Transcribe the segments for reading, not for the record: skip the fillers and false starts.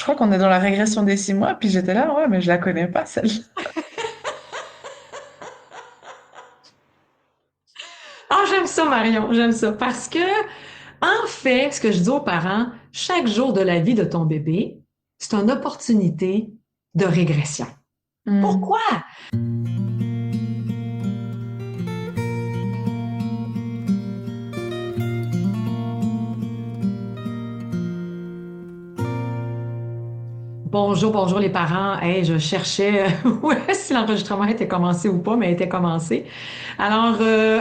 Je crois qu'on est dans la régression des 6 mois, puis j'étais là, ouais, mais je la connais pas, celle-là. Ah, j'aime ça, Marion, j'aime ça. Parce que, en fait, ce que je dis aux parents, chaque jour de la vie de ton bébé, c'est une opportunité de régression. Hmm. Pourquoi? Bonjour, bonjour les parents. Hey, je cherchais si l'enregistrement était commencé ou pas, mais il était commencé. Alors,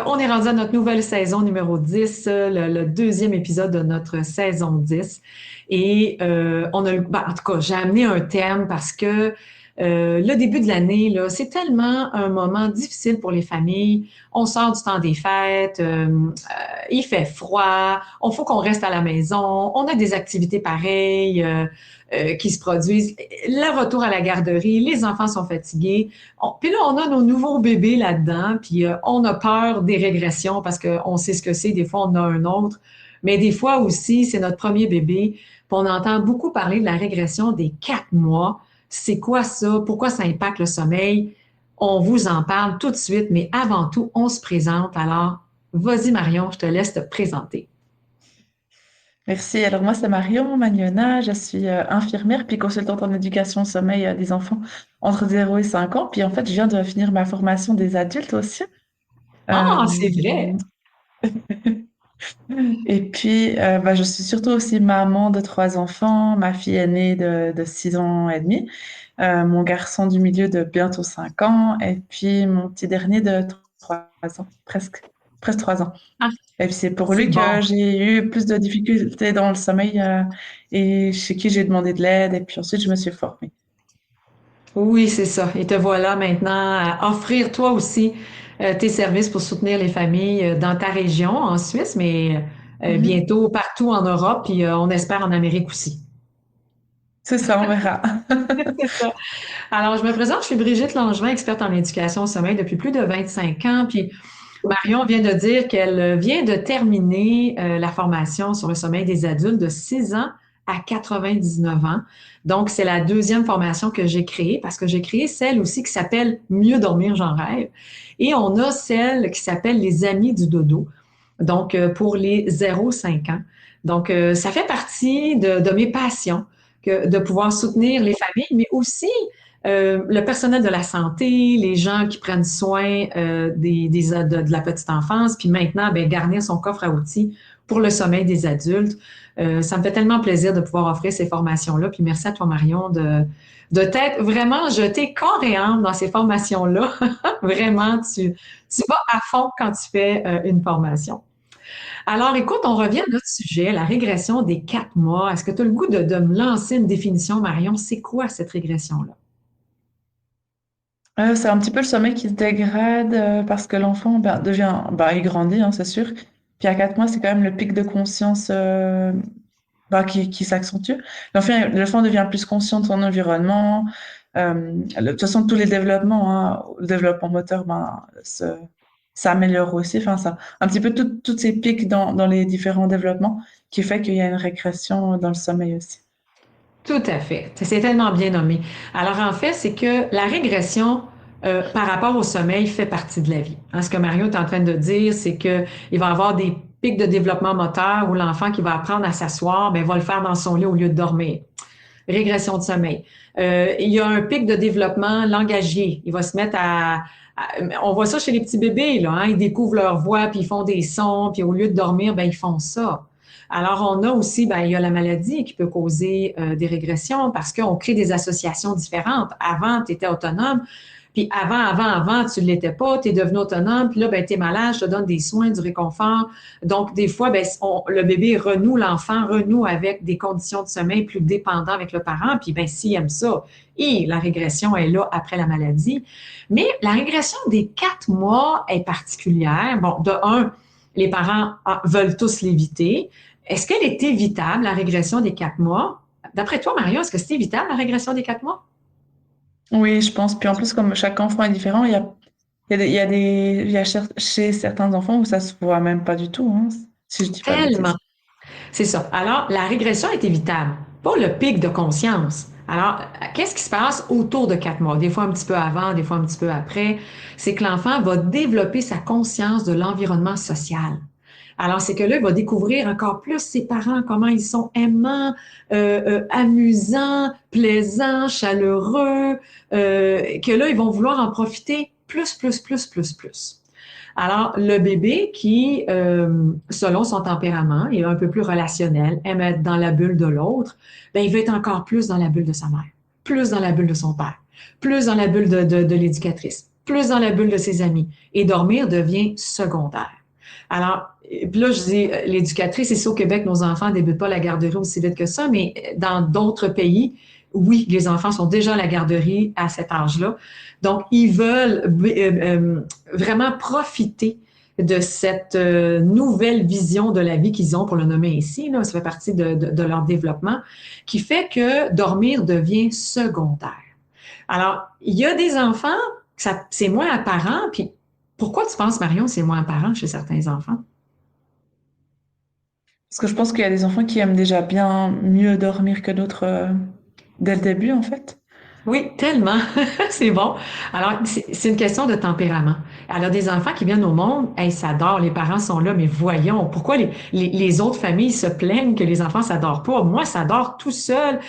on est rendu à notre nouvelle saison numéro 10, le deuxième épisode de notre saison 10. Et on a, en tout cas, j'ai amené un thème parce que le début de l'année, là, c'est tellement un moment difficile pour les familles. On sort du temps des fêtes, il fait froid, on faut qu'on reste à la maison, on a des activités pareilles. Qui se produisent. Le retour à la garderie, les enfants sont fatigués. Puis là, on a nos nouveaux bébés là-dedans, puis on a peur des régressions parce qu'on sait ce que c'est. Des fois, on a un autre. Mais des fois aussi, c'est notre premier bébé. Puis on entend beaucoup parler de la régression des 4 mois. C'est quoi ça? Pourquoi ça impacte le sommeil? On vous en parle tout de suite, mais avant tout, on se présente. Alors, vas-y Marion, je te laisse te présenter. Merci. Alors moi, c'est Marion Magnona. Je suis infirmière puis consultante en éducation au sommeil des enfants entre 0 et 5 ans. Puis en fait, je viens de finir ma formation des adultes aussi. Ah, c'est Euh, vrai. et puis, je suis surtout aussi maman de 3 enfants. Ma fille aînée de 6 ans et demi, mon garçon du milieu de bientôt 5 ans, et puis mon petit dernier de 3 ans, presque 3 ans. Ah, Et puis c'est pour c'est lui bon. que j'ai eu plus de difficultés dans le sommeil et chez qui j'ai demandé de l'aide. Et puis ensuite, je me suis formée. Oui, c'est ça. Et te voilà maintenant à offrir toi aussi tes services pour soutenir les familles dans ta région en Suisse, mais Mhm. bientôt partout en Europe, puis on espère en Amérique aussi. C'est ça, on verra. C'est ça. Alors, je me présente, je suis Brigitte Langevin, experte en éducation au sommeil depuis plus de 25 ans. Puis Marion vient de dire qu'elle vient de terminer la formation sur le sommeil des adultes de 6 ans à 99 ans. Donc, c'est la deuxième formation que j'ai créée parce que j'ai créé celle aussi qui s'appelle Mieux dormir, j'en rêve. Et on a celle qui s'appelle Les Amis du dodo. Donc, pour les 0-5 ans. Donc, ça fait partie de mes passions de pouvoir soutenir les familles, mais aussi le personnel de la santé, les gens qui prennent soin de la petite enfance, puis maintenant, ben, garnir son coffre à outils pour le sommeil des adultes. Ça me fait tellement plaisir de pouvoir offrir ces formations-là. Puis merci à toi, Marion, de t'être vraiment jeté corps et âme dans ces formations-là. Vraiment, tu vas à fond quand tu fais une formation. Alors, écoute, on revient à notre sujet, la régression des 4 mois. Est-ce que tu as le goût de me lancer une définition, Marion? C'est quoi cette régression-là? C'est un petit peu le sommeil qui se dégrade parce que l'enfant devient, il grandit, hein, c'est sûr. Puis à 4 mois, c'est quand même le pic de conscience qui s'accentue. L'enfant devient plus conscient de son environnement. De toute façon, tous les développements, hein, le développement moteur, s'améliore aussi. Enfin, ça, un petit peu toutes ces pics dans les différents développements qui fait qu'il y a une régression dans le sommeil aussi. Tout à fait. C'est tellement bien nommé. Alors, en fait, c'est que la régression par rapport au sommeil fait partie de la vie. Hein, ce que Mario est en train de dire, c'est qu'il va y avoir des pics de développement moteur où l'enfant qui va apprendre à s'asseoir, ben, va le faire dans son lit au lieu de dormir. Régression de sommeil. Il y a un pic de développement langagier. Il va se mettre on voit ça chez les petits bébés, là, hein, ils découvrent leur voix, puis ils font des sons, puis au lieu de dormir, ben, ils font ça. Alors, on a aussi, ben, il y a la maladie qui peut causer des régressions parce qu'on crée des associations différentes. Avant, tu étais autonome, puis avant, tu ne l'étais pas, tu es devenu autonome, puis là, ben, tu es malade, je te donne des soins, du réconfort. Donc, des fois, ben, le bébé renoue, l'enfant renoue avec des conditions de sommeil plus dépendantes avec le parent, puis ben, s'il aime ça, et la régression est là après la maladie. Mais la régression des 4 mois est particulière. Bon, de un, les parents veulent tous l'éviter. Est-ce qu'elle est évitable, la régression des 4 mois? D'après toi, Mario, est-ce que c'est évitable, la régression des 4 mois? Oui, je pense. Puis en plus, comme chaque enfant est différent, chez certains enfants où ça se voit même pas du tout, hein, si je dis pas de Tellement. bêtises. C'est ça. Alors, la régression est évitable. pas le pic de conscience. Alors, qu'est-ce qui se passe autour de 4 mois? Des fois un petit peu avant, des fois un petit peu après. C'est que l'enfant va développer sa conscience de l'environnement social. Alors, c'est que là, il va découvrir encore plus ses parents, comment ils sont aimants, amusants, plaisants, chaleureux, que là, ils vont vouloir en profiter plus, plus, plus, plus, plus. Alors, le bébé qui, selon son tempérament, est un peu plus relationnel, aime être dans la bulle de l'autre, ben, il veut être encore plus dans la bulle de sa mère, plus dans la bulle de son père, plus dans la bulle de l'éducatrice, plus dans la bulle de ses amis. Et dormir devient secondaire. Alors, puis là, je dis, l'éducatrice, ici au Québec, nos enfants ne débutent pas la garderie aussi vite que ça, mais dans d'autres pays, oui, les enfants sont déjà à la garderie à cet âge-là. Donc, ils veulent vraiment profiter de cette nouvelle vision de la vie qu'ils ont, pour le nommer ici, là, ça fait partie de leur développement, qui fait que dormir devient secondaire. Alors, il y a des enfants, c'est moins apparent, puis pourquoi tu penses, Marion, c'est moins apparent chez certains enfants? Parce que je pense qu'il y a des enfants qui aiment déjà bien mieux dormir que d'autres dès le début, en fait. Oui, tellement. C'est bon. Alors, c'est une question de tempérament. Alors, des enfants qui viennent au monde, hey, ça dort, les parents sont là, mais voyons, pourquoi les autres familles se plaignent que les enfants, ça dort pas? Moi, ça dort tout seul.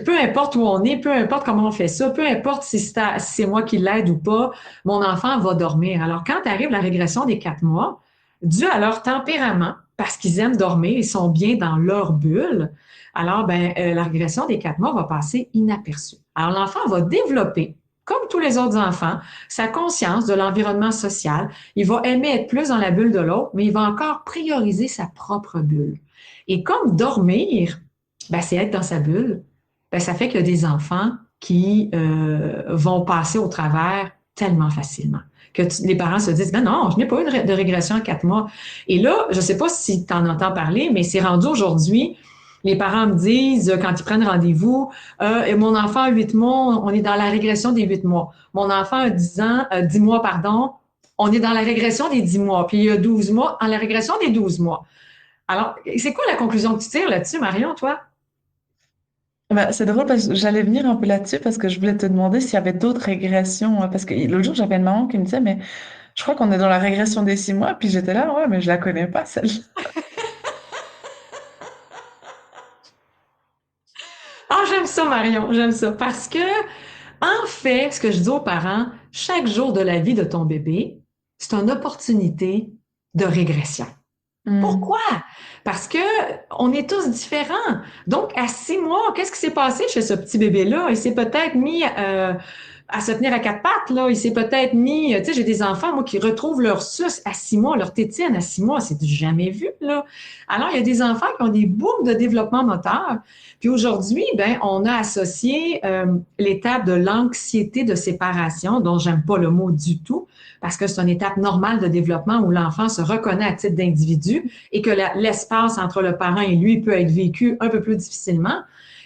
Peu importe où on est, peu importe comment on fait ça, peu importe si c'est moi qui l'aide ou pas, mon enfant va dormir. Alors, quand arrive la régression des 4 mois, dû à leur tempérament, parce qu'ils aiment dormir, ils sont bien dans leur bulle, alors, ben, la régression des 4 mois va passer inaperçue. Alors, l'enfant va développer, comme tous les autres enfants, sa conscience de l'environnement social. Il va aimer être plus dans la bulle de l'autre, mais il va encore prioriser sa propre bulle. Et comme dormir, ben, c'est être dans sa bulle, ben, ça fait qu'il y a des enfants qui vont passer au travers tellement facilement que les parents se disent, ben non, je n'ai pas eu de régression en 4 mois. Et là, je ne sais pas si tu en entends parler, mais c'est rendu aujourd'hui, les parents me disent, quand ils prennent rendez-vous, mon enfant a 8 mois, on est dans la régression des 8 mois. Mon enfant a 10 ans, 10 mois, pardon, on est dans la régression des 10 mois. Puis il y a 12 mois, en la régression des 12 mois. Alors, c'est quoi la conclusion que tu tires là-dessus, Marion, toi? Bah, c'est drôle parce que j'allais venir un peu là-dessus parce que je voulais te demander s'il y avait d'autres régressions. Parce que l'autre jour, j'avais une maman qui me disait, mais je crois qu'on est dans la régression des 6 mois. Puis j'étais là, ouais, mais je la connais pas, celle-là. Ah, j'aime ça, Marion, j'aime ça. Parce que, en fait, ce que je dis aux parents, chaque jour de la vie de ton bébé, c'est une opportunité de régression. Hmm. Pourquoi? Parce que on est tous différents. Donc, à 6 mois, qu'est-ce qui s'est passé chez ce petit bébé-là? Il s'est peut-être mis à se tenir à quatre pattes, là. Il s'est peut-être mis, tu sais, j'ai des enfants, moi, qui retrouvent leur suce à 6 mois, leur tétine à 6 mois. C'est du jamais vu, là. Alors, il y a des enfants qui ont des boucles de développement moteur. Puis aujourd'hui, ben, on a associé l'étape de l'anxiété de séparation, dont j'aime pas le mot du tout, parce que c'est une étape normale de développement où l'enfant se reconnaît à titre d'individu et que l'espace entre le parent et lui peut être vécu un peu plus difficilement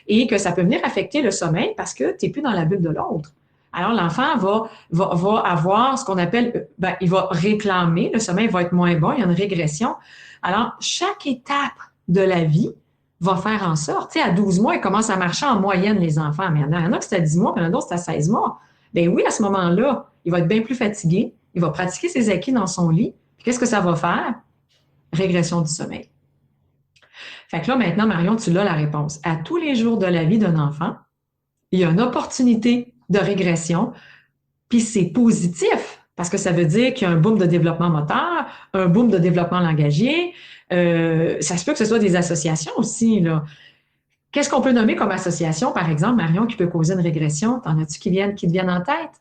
et que ça peut venir affecter le sommeil parce que tu n'es plus dans la bulle de l'autre. Alors, l'enfant va avoir ce qu'on appelle, ben, il va réclamer, le sommeil va être moins bon, il y a une régression. Alors, chaque étape de la vie va faire en sorte, tu sais, à 12 mois, ils commencent à marcher en moyenne, les enfants, mais il y en a qui c'est à 10 mois, puis il y en a d'autres c'est à 16 mois. Ben oui, à ce moment-là, il va être bien plus fatigué, il va pratiquer ses acquis dans son lit. Puis qu'est-ce que ça va faire? Régression du sommeil. Fait que là, maintenant, Marion, tu l'as la réponse. À tous les jours de la vie d'un enfant, il y a une opportunité de régression, puis c'est positif parce que ça veut dire qu'il y a un boom de développement moteur, un boom de développement langagier. Ça se peut que ce soit des associations aussi, là. Qu'est-ce qu'on peut nommer comme association, par exemple, Marion, qui peut causer une régression? T'en as-tu qui te viennent en tête?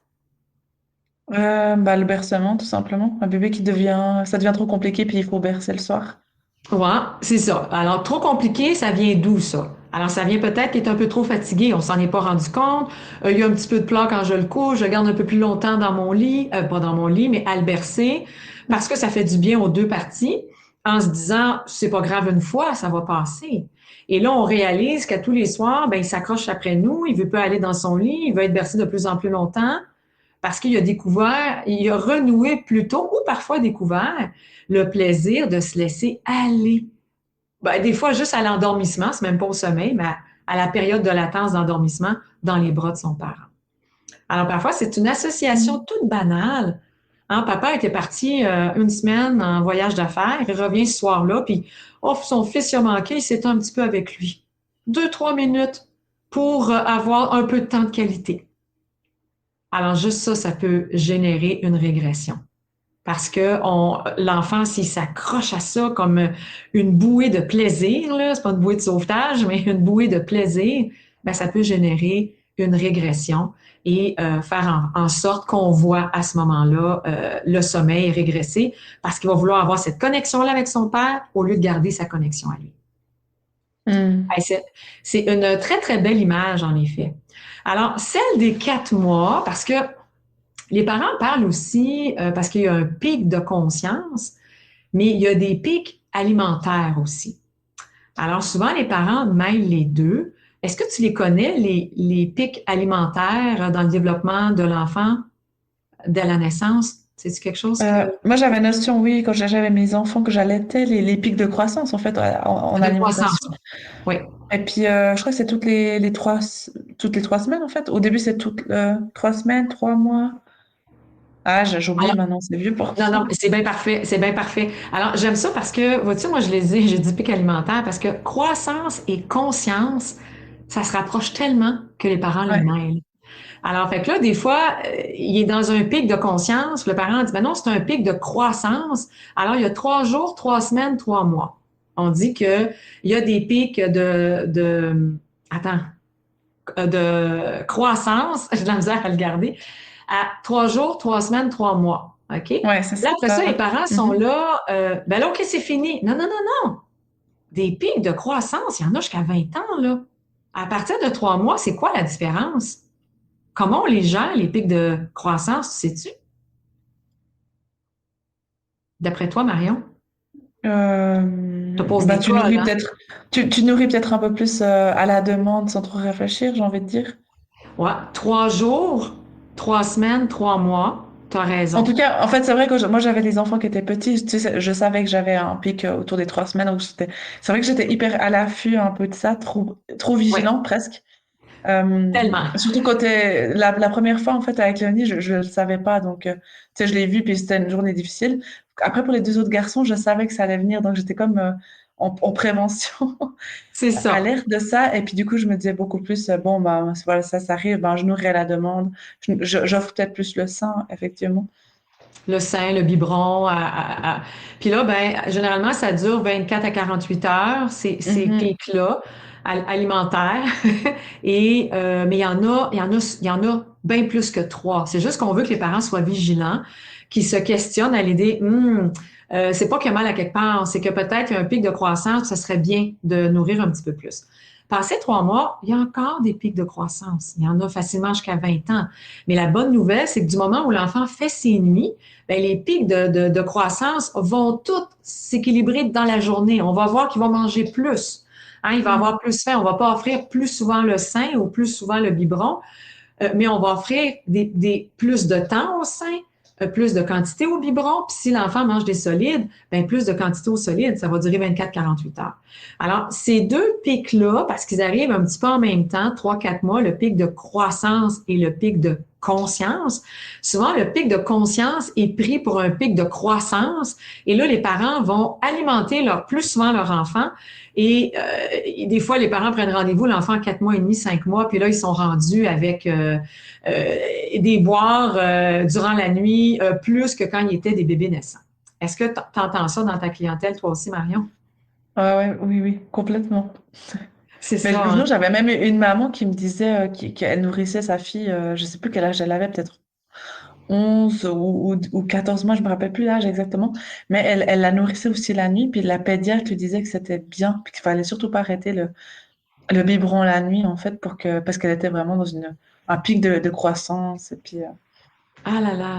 Bah, le bercement, tout simplement. Un bébé ça devient trop compliqué, puis il faut bercer le soir. Ouais, c'est ça. Alors, trop compliqué, ça vient d'où, ça? Alors, ça vient peut-être qu'il est un peu trop fatigué, on s'en est pas rendu compte. Il y a un petit peu de pleurs quand je le couche, je le garde un peu plus longtemps dans mon lit, pas dans mon lit, mais à le bercer, parce que ça fait du bien aux deux parties, en se disant, c'est pas grave une fois, ça va passer. Et là, on réalise qu'à tous les soirs, ben, il s'accroche après nous, il veut pas aller dans son lit, il veut être bercé de plus en plus longtemps parce qu'il a découvert, il a renoué plutôt ou parfois découvert le plaisir de se laisser aller. Ben, des fois, juste à l'endormissement, c'est même pas au sommeil, mais à la période de latence d'endormissement dans les bras de son parent. Alors, parfois, c'est une association toute banale. Hein, papa était parti une semaine en voyage d'affaires, il revient ce soir-là, puis oh, son fils il a manqué, il s'étend un petit peu avec lui. 2, 3 minutes pour avoir un peu de temps de qualité. Alors, juste ça, ça peut générer une régression. Parce que l'enfant, s'il s'accroche à ça comme une bouée de plaisir, là, c'est pas une bouée de sauvetage, mais une bouée de plaisir, ben, ça peut générer une régression et faire en sorte qu'on voit à ce moment-là le sommeil régresser parce qu'il va vouloir avoir cette connexion-là avec son père au lieu de garder sa connexion à lui. Mm. C'est une très, très belle image, en effet. Alors, celle des 4 mois, parce que les parents parlent aussi, parce qu'il y a un pic de conscience, mais il y a des pics alimentaires aussi. Alors, souvent, les parents mêlent les deux. Est-ce que tu les connais, les pics alimentaires dans le développement de l'enfant dès la naissance? C'est-tu quelque chose que... Moi, j'avais notion, oui, quand j'avais mes enfants, que j'allaitais les pics de croissance, en fait, en De croissance, alimentation. oui. Et puis, je crois que c'est toutes les 3 semaines, en fait. Au début, c'est toutes 3 semaines, 3 mois. Ah, j'oublie Alors, maintenant, c'est vieux pour non, moi. non, c'est bien parfait, c'est bien parfait. Alors, j'aime ça parce que, vois-tu, moi, je les ai, j'ai dit pic alimentaire parce que croissance et conscience, ça se rapproche tellement que les parents les Ouais. mêlent. Alors, fait que là, des fois, il est dans un pic de conscience. Le parent dit, ben non, c'est un pic de croissance. Alors, il y a 3 jours, 3 semaines, 3 mois. On dit que il y a des pics de croissance, j'ai de la misère à le garder, à 3 jours, 3 semaines, 3 mois. OK? Ouais, c'est Là, après ça, les ça. parents sont Mhm. là, ben là, OK, c'est fini. Non, non, non, non. Des pics de croissance, il y en a jusqu'à 20 ans, là. À partir de 3 mois, c'est quoi la différence? Comment on les gère, les pics de croissance, sais-tu? D'après toi, Marion? Je te pose Bah, des cols, hein? tu nourris peut-être un peu plus à la demande sans trop réfléchir, j'ai envie de dire. Ouais, 3 jours, 3 semaines, 3 mois, t'as En raison. tout cas, en fait, c'est vrai que moi, j'avais des enfants qui étaient petits. Tu sais, je savais que j'avais un pic autour des 3 semaines. C'est vrai que j'étais hyper à l'affût un peu de ça, trop Oui, vigilant presque. tellement. Surtout côté la première fois en fait avec Léonie, je le savais pas donc tu sais je l'ai vu puis c'était une journée difficile. Après pour les deux autres garçons, je savais que ça allait venir donc j'étais comme en prévention, C'est ça. alerte de ça et puis du coup je me disais beaucoup plus bon bah voilà ça arrive, ben je nourris à la demande, j'offre peut-être plus le sein effectivement. Le sein, le biberon. Puis là, ben, généralement, ça dure 24 à 48 heures, ces Mhm. pics-là alimentaires. Et, mais il y en a bien plus que 3. C'est juste qu'on veut que les parents soient vigilants, qu'ils se questionnent à l'idée, c'est pas qu'il y a mal à quelque part, c'est que peut-être il y a un pic de croissance, ça serait bien de nourrir un petit peu plus. Passé 3 mois, il y a encore des pics de croissance. Il y en a facilement jusqu'à 20 ans. Mais la bonne nouvelle, c'est que du moment où l'enfant fait ses nuits, ben, les pics de croissance vont tous s'équilibrer dans la journée. On va voir qu'ils vont manger plus. Hein, il va avoir plus faim. On va pas offrir plus souvent le sein ou plus souvent le biberon, mais on va offrir plus de temps au sein, plus de quantité au biberon. Puis si l'enfant mange des solides, ben plus de quantité au solide. Ça va durer 24-48 heures. Alors, ces deux pics-là, parce qu'ils arrivent un petit peu en même temps, 3-4 mois, le pic de croissance et le pic de conscience. Souvent, le pic de conscience est pris pour un pic de croissance. Et là, les parents vont alimenter plus souvent leur enfant. Et des fois, les parents prennent rendez-vous, l'enfant a 4 mois et demi, 5 mois, puis là, ils sont rendus avec des boires durant la nuit, plus que quand ils étaient des bébés naissants. Est-ce que tu entends ça dans ta clientèle, toi aussi, Marion? Ah ouais, oui, oui, complètement. C'est Mais ça, nous, hein? j'avais même eu une maman qui me disait qu'elle nourrissait sa fille, je sais plus quel âge elle avait, peut-être 11 ou 14 mois, je me rappelle plus l'âge exactement, mais elle la nourrissait aussi la nuit, puis la pédiatre lui disait que c'était bien, puis qu'il fallait surtout pas arrêter le biberon la nuit, en fait, parce qu'elle était vraiment dans un pic de croissance, et puis, Ah là là!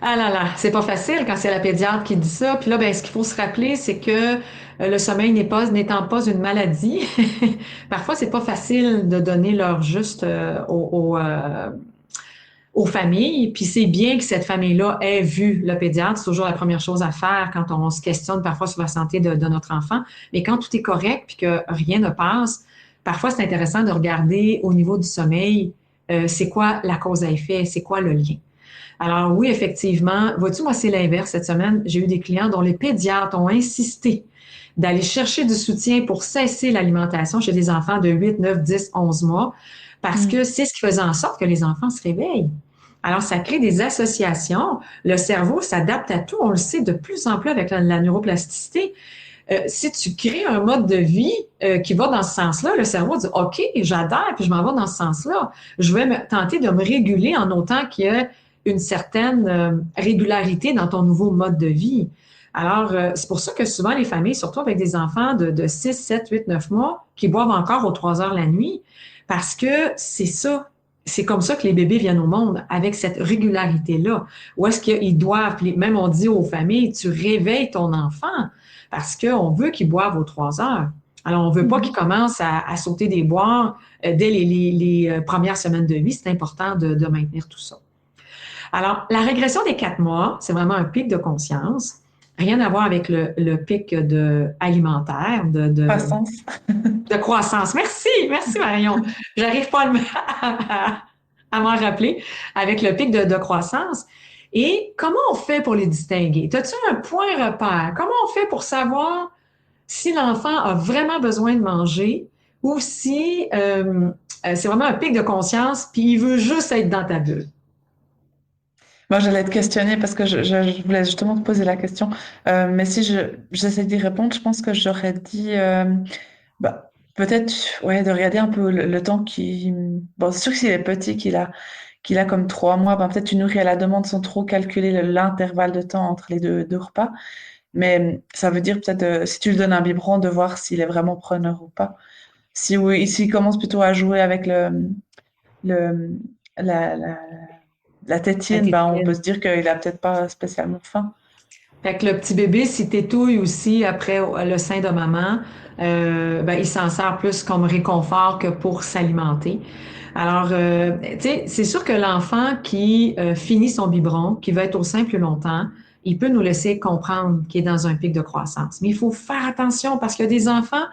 Ah là là, c'est pas facile quand c'est la pédiatre qui dit ça. Puis là, ben, ce qu'il faut se rappeler, c'est que le sommeil n'étant pas une maladie, parfois c'est pas facile de donner l'heure juste aux familles. Puis c'est bien que cette famille-là ait vu le pédiatre. C'est toujours la première chose à faire quand on se questionne parfois sur la santé de notre enfant. Mais quand tout est correct puis que rien ne passe, parfois c'est intéressant de regarder au niveau du sommeil, c'est quoi la cause à effet, c'est quoi le lien. Alors oui, effectivement, vois-tu, moi c'est l'inverse cette semaine. J'ai eu des clients dont les pédiatres ont insisté d'aller chercher du soutien pour cesser l'alimentation chez des enfants de 8, 9, 10, 11 mois, parce que Mm. c'est ce qui faisait en sorte que les enfants se réveillent. Alors, ça crée des associations. Le cerveau s'adapte à tout. On le sait de plus en plus avec la neuroplasticité. Si tu crées un mode de vie qui va dans ce sens-là, le cerveau dit, OK, j'adhère, puis je m'en vais dans ce sens-là. Je vais tenter de me réguler en autant qu'il y ait une certaine régularité dans ton nouveau mode de vie. Alors, c'est pour ça que souvent les familles, surtout avec des enfants de 6, 7, 8, 9 mois, qui boivent encore aux 3 heures la nuit, parce que c'est ça. C'est comme ça que les bébés viennent au monde, avec cette régularité-là. Où est-ce qu'ils doivent, même on dit aux familles, tu réveilles ton enfant parce qu'on veut qu'ils boivent aux 3 heures. Alors, on ne veut pas qu'ils Mhm. commencent à sauter des boires dès les premières semaines de vie. C'est important de maintenir tout ça. Alors, la régression des 4 mois, c'est vraiment un pic de conscience. Rien à voir avec le pic alimentaire, Croissance. de croissance. Merci, merci Marion. J'arrive pas à m'en rappeler avec le pic de croissance. Et comment on fait pour les distinguer? As-tu un point repère? Comment on fait pour savoir si l'enfant a vraiment besoin de manger ou si c'est vraiment un pic de conscience puis il veut juste être dans ta bulle? Moi, j'allais te questionner parce que je voulais justement te poser la question. Mais si j'essaie d'y répondre, je pense que j'aurais dit bah, peut-être ouais, de regarder un peu le temps qui. Bon, c'est sûr que s'il est petit, qu'il a comme 3 mois, ben, peut-être tu nourris à la demande sans trop calculer l'intervalle de temps entre les deux repas. Mais ça veut dire peut-être, si tu lui donnes un biberon, de voir s'il est vraiment preneur ou pas. Si oui, s'il commence plutôt à jouer avec le, la, la, la La tétine, ben, on peut tétine. se dire qu'il a peut-être pas spécialement faim. Fait que le petit bébé, s'il tétouille aussi après le sein de maman, ben, il s'en sert plus comme réconfort que pour s'alimenter. Alors, tu sais, c'est sûr que l'enfant qui finit son biberon, qui va être au sein plus longtemps, il peut nous laisser comprendre qu'il est dans un pic de croissance. Mais il faut faire attention parce qu'il y a des enfants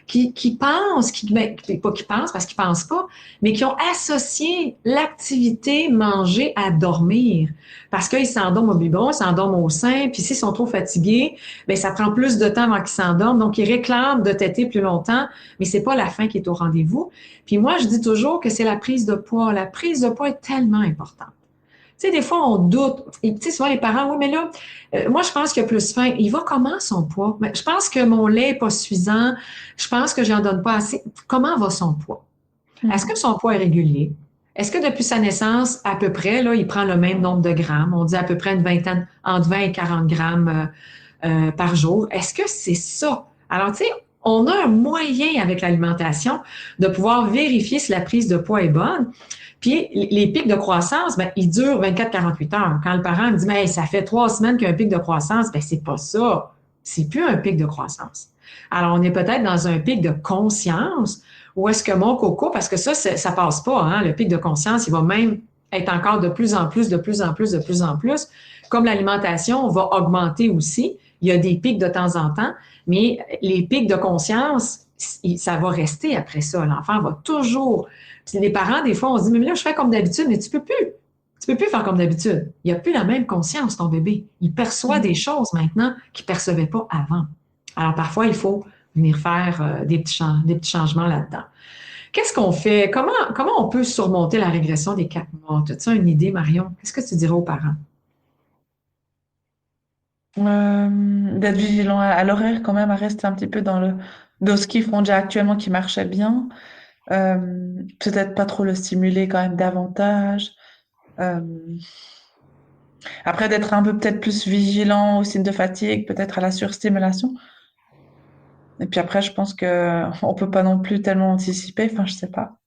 qui pensent, ben, pas qui pensent parce qu'ils pensent pas, mais qui ont associé l'activité manger à dormir. Parce qu'ils s'endorment au biberon, ils s'endorment au sein, puis s'ils sont trop fatigués, ben ça prend plus de temps avant qu'ils s'endorment. Donc, ils réclament de téter plus longtemps, mais c'est pas la faim qui est au rendez-vous. Puis moi, je dis toujours que c'est la prise de poids. La prise de poids est tellement importante. Tu sais, des fois, on doute. Et, tu sais, souvent, les parents, oui, mais là, moi, je pense qu'il y a plus faim. Il va comment son poids? Mais je pense que mon lait n'est pas suffisant. Je pense que j'en donne pas assez. Comment va son poids? Est-ce que Mhm. son poids est régulier? Est-ce que depuis sa naissance, à peu près, là, il prend le même nombre de grammes? On dit à peu près une vingtaine, entre 20 et 40 grammes par jour. Est-ce que c'est ça? Alors, tu sais, on a un moyen avec l'alimentation de pouvoir vérifier si la prise de poids est bonne. Puis les pics de croissance, ben, ils durent 24-48 heures. Quand le parent me dit, mais hey, ça fait 3 semaines qu'il y a un pic de croissance, ben, c'est pas ça. C'est plus un pic de croissance. Alors, on est peut-être dans un pic de conscience où est-ce que mon coco, parce que ça passe pas, hein, le pic de conscience, il va même être encore de plus en plus, de plus en plus, de plus en plus. Comme l'alimentation va augmenter aussi, il y a des pics de temps en temps, mais les pics de conscience, ça va rester après ça. L'enfant va toujours. Puis les parents, des fois, on se dit, mais là, je fais comme d'habitude, mais tu peux plus. Tu peux plus faire comme d'habitude. Il n'y a plus la même conscience, ton bébé. Il perçoit des Mhm. choses maintenant qu'il ne percevait pas avant. Alors, parfois, il faut venir faire des petits changements là-dedans. Qu'est-ce qu'on fait? Comment on peut surmonter la régression des 4 mois? As-tu une idée, Marion? Qu'est-ce que tu dirais aux parents? D'être vigilant à l'horaire quand même, à rester un petit peu dans ce qu'ils font déjà actuellement qui marchait bien. Peut-être pas trop le stimuler quand même davantage. Euh, Après, d'être un peu peut-être plus vigilant aux signes de fatigue, peut-être à la surstimulation. Et puis après, je pense que on peut pas non plus tellement anticiper. Enfin, je sais pas.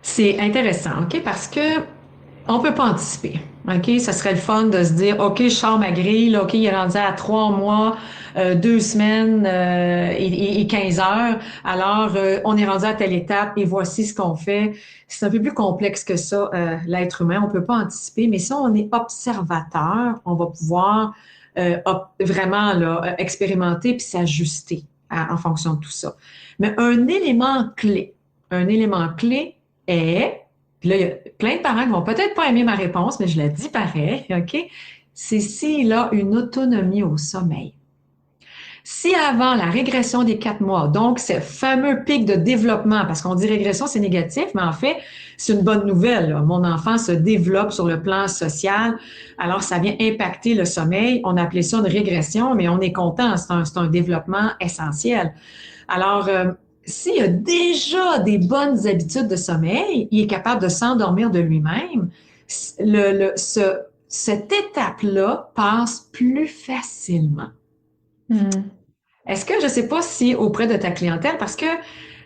C'est intéressant, OK? Parce que on peut pas anticiper. OK? Ça serait le fun de se dire, OK, je sors ma grille, là, OK, il est rendu à 3 mois, 2 semaines et 15 heures. Alors, on est rendu à telle étape et voici ce qu'on fait. C'est un peu plus complexe que ça, l'être humain. On peut pas anticiper, mais si on est observateur, on va pouvoir vraiment là, expérimenter puis s'ajuster. en fonction de tout ça. Mais un élément clé est, puis là, il y a plein de parents qui vont peut-être pas aimer ma réponse, mais je la dis pareil, OK? C'est s'il a une autonomie au sommeil. Si avant la régression des 4 mois, donc ce fameux pic de développement, parce qu'on dit régression, c'est négatif, mais en fait, c'est une bonne nouvelle, là. Mon enfant se développe sur le plan social, alors ça vient impacter le sommeil. On appelait ça une régression, mais on est content, c'est un développement essentiel. Alors, s'il y a déjà des bonnes habitudes de sommeil, il est capable de s'endormir de lui-même. Cette étape-là passe plus facilement. Hmm. Est-ce que je ne sais pas si auprès de ta clientèle, parce que, tu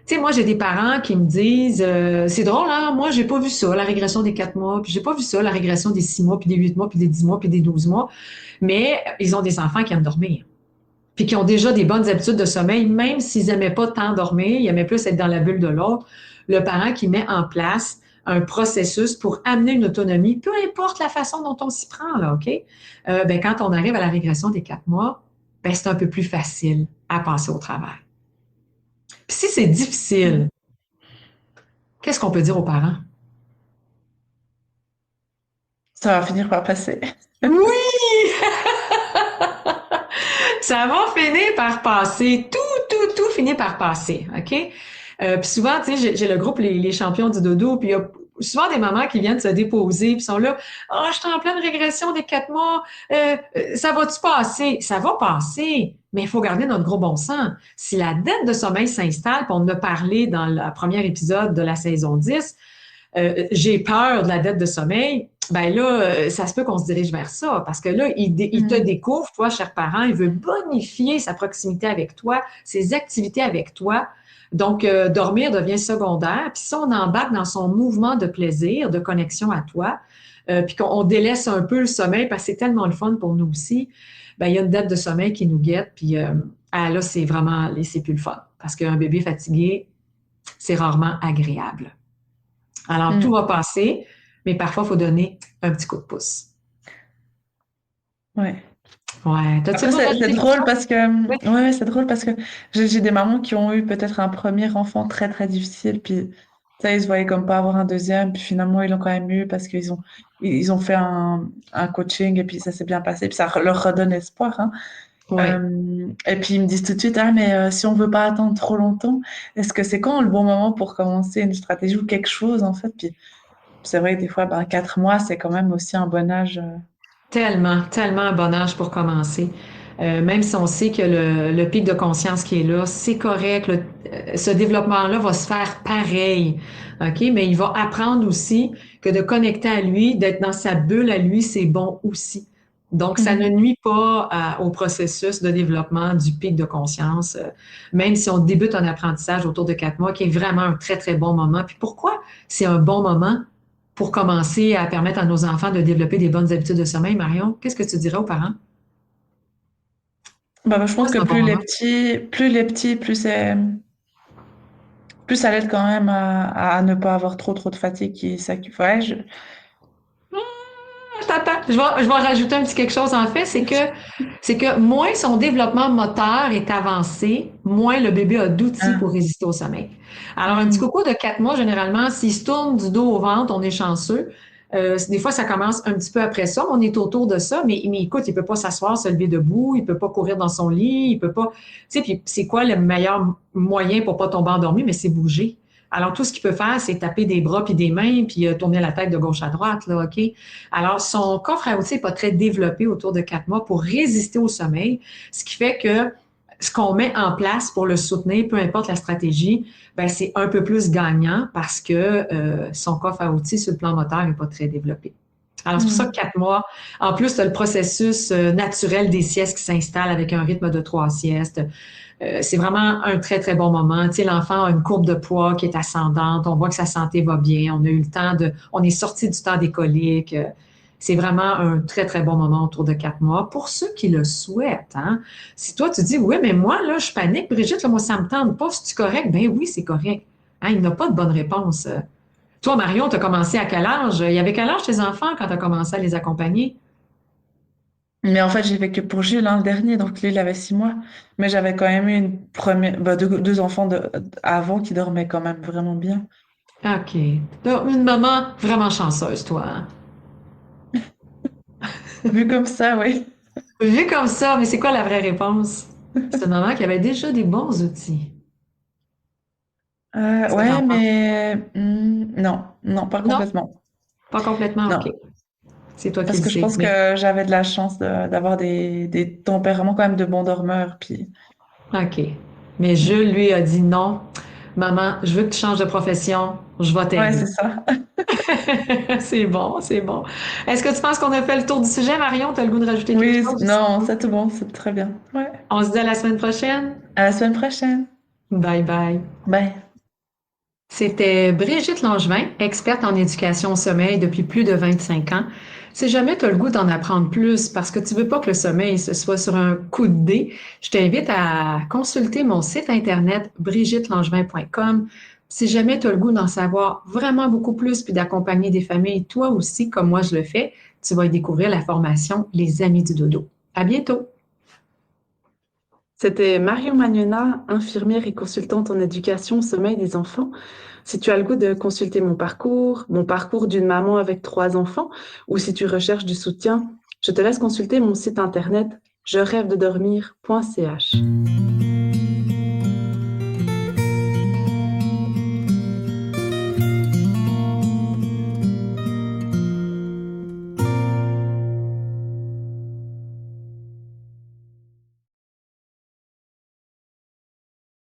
sais, moi, j'ai des parents qui me disent, c'est drôle, hein, moi, j'ai pas vu ça, la régression des 4 mois, puis j'ai pas vu ça, la régression des 6 mois, puis des 8 mois, puis des 10 mois, puis des 12 mois, mais ils ont des enfants qui aiment dormir, puis qui ont déjà des bonnes habitudes de sommeil, même s'ils n'aimaient pas tant dormir, ils aimaient plus être dans la bulle de l'autre. Le parent qui met en place un processus pour amener une autonomie, peu importe la façon dont on s'y prend, là, OK? Ben, quand on arrive à la régression des 4 mois, ben, c'est un peu plus facile à passer au travers. Puis si c'est difficile, qu'est-ce qu'on peut dire aux parents? Ça va finir par passer. Oui! Ça va finir par passer. Tout finit par passer, OK? Puis souvent, tu sais, j'ai le groupe les champions du dodo, puis il y a souvent des mamans qui viennent se déposer, puis sont là, ah, je suis en pleine régression des 4 mois, ça va-tu passer? Ça va passer, mais il faut garder notre gros bon sens. Si la dette de sommeil s'installe, puis on en a parlé dans le premier épisode de la saison 10, j'ai peur de la dette de sommeil, ben là, ça se peut qu'on se dirige vers ça, parce que là, il te découvre, toi, cher parent, il veut bonifier sa proximité avec toi, ses activités avec toi. Donc, dormir devient secondaire. Puis si on embarque dans son mouvement de plaisir, de connexion à toi, puis qu'on délaisse un peu le sommeil, parce que c'est tellement le fun pour nous aussi, ben il y a une dette de sommeil qui nous guette, puis là, c'est plus le fun. Parce qu'un bébé fatigué, c'est rarement agréable. Alors, tout va passer, mais parfois, il faut donner un petit coup de pouce. Ouais. Ouais. T'as-tu Après, besoin c'est d'ajouter quelque drôle chose? parce Oui. que, ouais, c'est drôle parce que j'ai des mamans qui ont eu peut-être un premier enfant très, très difficile, puis, ça, ils se voyaient comme pas avoir un deuxième, puis finalement, ils l'ont quand même eu parce ils ont fait un coaching et puis ça s'est bien passé, puis ça leur redonne espoir, hein. Oui. Et puis, ils me disent tout de suite, ah, mais si on veut pas attendre trop longtemps, est-ce que c'est quand le bon moment pour commencer une stratégie ou quelque chose, en fait? Puis, c'est vrai que des fois, ben, 4 mois, c'est quand même aussi un bon âge. Tellement, tellement un bon âge pour commencer. Même si on sait que le pic de conscience qui est là, c'est correct. Ce développement-là va se faire pareil. OK? Mais il va apprendre aussi que de connecter à lui, d'être dans sa bulle à lui, c'est bon aussi. Donc, ça ne Mhm. nuit pas au processus de développement du pic de conscience, même si on débute un apprentissage autour de 4 mois, qui est vraiment un très, très bon moment. Puis pourquoi c'est un bon moment? Pour commencer à permettre à nos enfants de développer des bonnes habitudes de sommeil, Marion, qu'est-ce que tu dirais aux parents? Bah, je pense Pourquoi que c'est un bon moment? plus ça l'aide quand même à ne pas avoir trop de fatigue qui s'accumule. Ouais, Attends, je vais rajouter un petit quelque chose en fait, c'est que moins son développement moteur est avancé, moins le bébé a d'outils pour ah, résister au sommeil. Alors, un petit hmm, coco de 4 mois, généralement, s'il se tourne du dos au ventre, on est chanceux. Des fois, ça commence un petit peu après ça, on est autour de ça, mais écoute, il peut pas s'asseoir, se lever debout, il peut pas courir dans son lit, il peut pas, tu sais, puis c'est quoi le meilleur moyen pour pas tomber endormi? Mais c'est bouger. Alors, tout ce qu'il peut faire, c'est taper des bras puis des mains puis tourner la tête de gauche à droite, là, OK? Alors, son coffre à outils n'est pas très développé autour de 4 mois pour résister au sommeil, ce qui fait que ce qu'on met en place pour le soutenir, peu importe la stratégie, ben c'est un peu plus gagnant parce que son coffre à outils sur le plan moteur n'est pas très développé. Alors, c'est pour ça que hmm, 4 mois, en plus, tu as le processus naturel des siestes qui s'installe avec un rythme de 3 siestes. C'est vraiment un très, très bon moment. Tu sais, l'enfant a une courbe de poids qui est ascendante. On voit que sa santé va bien. On a eu le temps on est sorti du temps des coliques. C'est vraiment un très, très bon moment autour de 4 mois pour ceux qui le souhaitent. Hein. Si toi, tu dis, oui, mais moi, là, je panique, Brigitte, là, moi, ça me tente pas. C'est-tu correct? Ben oui, c'est correct. Hein, il n'a pas de bonne réponse. Toi, Marion, tu as commencé à quel âge? Il y avait quel âge tes enfants quand tu as commencé à les accompagner? Mais en fait, j'ai fait que pour Jules, hein, le dernier, donc lui, il avait 6 mois. Mais j'avais quand même eu une première, bah, deux enfants avant qui dormaient quand même vraiment bien. OK. Donc, une maman vraiment chanceuse, toi, hein? Vu comme ça, oui. Vu comme ça, mais c'est quoi la vraie réponse? C'est une maman qui avait déjà des bons outils. Qu'est-ce que Ouais, t'en penses? mais non, non, pas Non, complètement. pas complètement, OK. Non, C'est toi qui parce le que je sais. pense Mais, que j'avais de la chance d'avoir des tempéraments quand même de bons dormeurs. Puis, OK. Mais Jules, lui, a dit non. Maman, je veux que tu changes de profession. Je vais ouais, t'aider. c'est ça. C'est bon, c'est bon. Est-ce que tu penses qu'on a fait le tour du sujet, Marion? Tu as le goût de rajouter quelque Oui, chose? non, c'est tout bon, c'est très bien. Ouais. On se dit à la semaine prochaine. À la semaine prochaine. Bye bye. Bye. C'était Brigitte Langevin, experte en éducation au sommeil depuis plus de 25 ans. Si jamais tu as le goût d'en apprendre plus parce que tu veux pas que le sommeil ce soit sur un coup de dé, je t'invite à consulter mon site internet brigittelangevin.com. Si jamais tu as le goût d'en savoir vraiment beaucoup plus puis d'accompagner des familles, toi aussi, comme moi je le fais, tu vas y découvrir la formation Les Amis du Dodo. À bientôt! C'était Marion Magnona, infirmière et consultante en éducation au sommeil des enfants. Si tu as le goût de consulter mon parcours d'une maman avec 3 enfants, ou si tu recherches du soutien, je te laisse consulter mon site internet je rêve de dormir.ch.